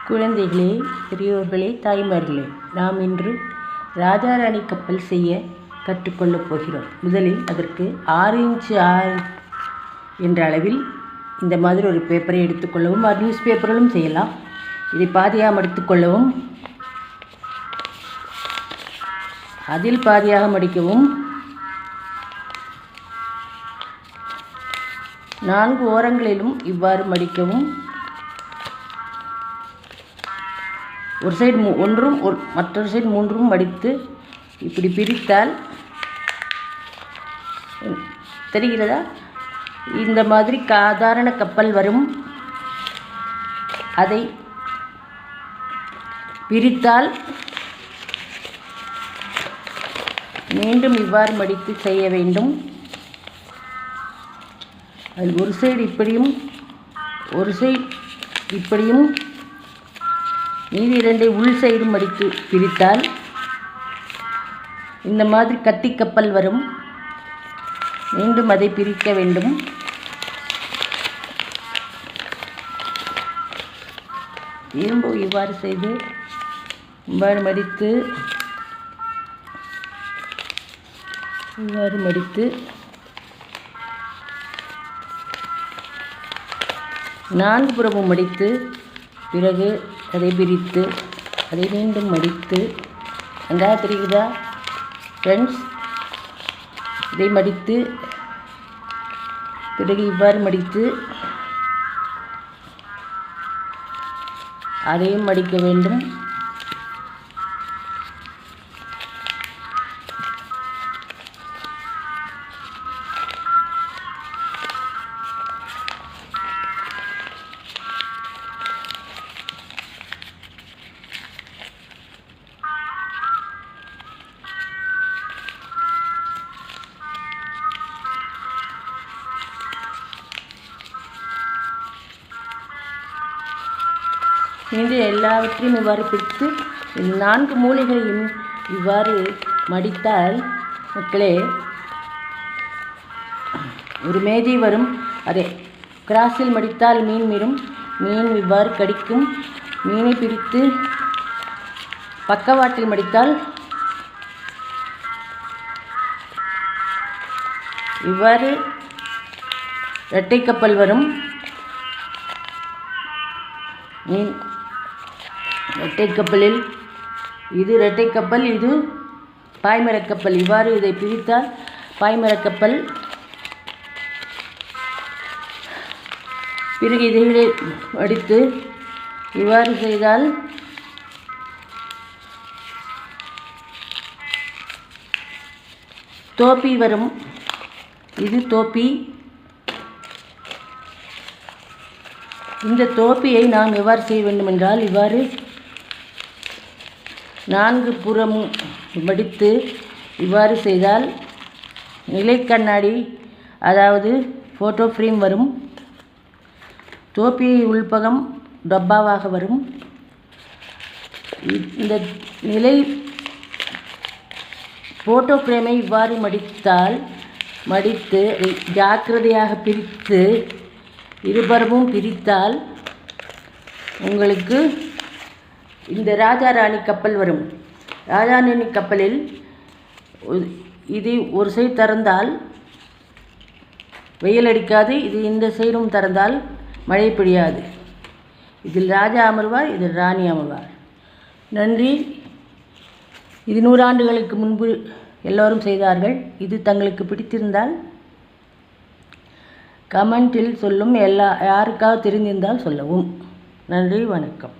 குழந்தைகளே, பெரியோர்களே, தாய்மார்களே, நாம் இன்று ராஜா ராணி கப்பல் செய்ய கற்றுக்கொள்ளப் போகிறோம். முதலில் அதற்கு 6 இன்ச் 6 என்ற அளவில் இந்த மாதிரி ஒரு பேப்பரை எடுத்துக்கொள்ளவும். நியூஸ் பேப்பரிலும் செய்யலாம். இதை பாதியாக மடித்துக்கொள்ளவும், அதில் பாதியாக மடிக்கவும், 4 ஓரங்களிலும் இவ்வாறு மடிக்கவும். ஒரு சைடு ஒன்றும் மற்றொரு சைடு 3 மடித்து இப்படி பிரித்தால் தெரிகிறதா? இந்த மாதிரி சாதாரண கப்பல் வரும். அதை பிரித்தால் மீண்டும் இவ்வாறு மடித்து செய்ய வேண்டும். அதில் ஒரு சைடு இப்படியும் ஒரு சைடு இப்படியும் மீதி 2 உள் சைடு மடித்து பிரித்தால் இந்த மாதிரி கத்தி கப்பல் வரும். மீண்டும் அதை பிரிக்க வேண்டும். திரும்ப இவ்வாறு செய்து இவ்வாறு மடித்து 4 புறமும் மடித்து பிறகு அதை பிரித்து அதை மீண்டும் மடித்து, நன்றாக தெரியுதா ஃப்ரெண்ட்ஸ்? இதை மடித்து பிறகு இவ்வாறு மடித்து அதையும் மடிக்க வேண்டும். மீண்டும் எல்லாவற்றையும் இவ்வாறு பிரித்து 4 மூலைகளையும் இவ்வாறு மடித்தால் மக்களே ஒரு மேஜை வரும். அதை கிராஸில் மடித்தால் மீன் இவ்வாறு கடிக்கும். மீனை பிரித்து பக்கவாட்டில் மடித்தால் இவ்வாறு இரட்டை கப்பல் வரும். இரட்டை கப்பலில் இது இரட்டை கப்பல், இது பாய்மரக் கப்பல். இவ்வாறு இதை பிரித்தால் பாய்மரக் கப்பல். பிறகு இதை அடித்து இவ்வாறு செய்தால் தோப்பி வரும். இது தோப்பி. இந்த தோப்பியை நாம் எவ்வாறு செய்ய வேண்டும் என்றால், இவ்வாறு 4 புறமும் மடித்து இவ்வாறு செய்தால் நிலை கண்ணாடி, அதாவது ஃபோட்டோ ஃப்ரேம் வரும். தோப்பி உள்பகம் டப்பாவாக வரும். இந்த நிலை ஃபோட்டோ ஃப்ரேமை இவ்வாறு மடித்து ஜாக்கிரதையாக பிரித்து இருபுறமும் பிரித்தால் உங்களுக்கு இந்த ராஜா ராணி கப்பல் வரும். ராஜா ராணி கப்பலில் இது ஒரு சைடு திறந்தால் வெயில் அடிக்காது, இது இந்த சைடும் திறந்தால் மழை பெய்யாது. இதில் ராஜா அமர்வார், இதில் ராணி அமர்வார். நன்றி. இது 100 ஆண்டுகளுக்கு முன்பு எல்லோரும் செய்தார்கள். இது தங்களுக்கு பிடித்திருந்தால் கமெண்டில் சொல்லும். யாருக்காவது தெரிந்திருந்தால் சொல்லவும். நன்றி, வணக்கம்.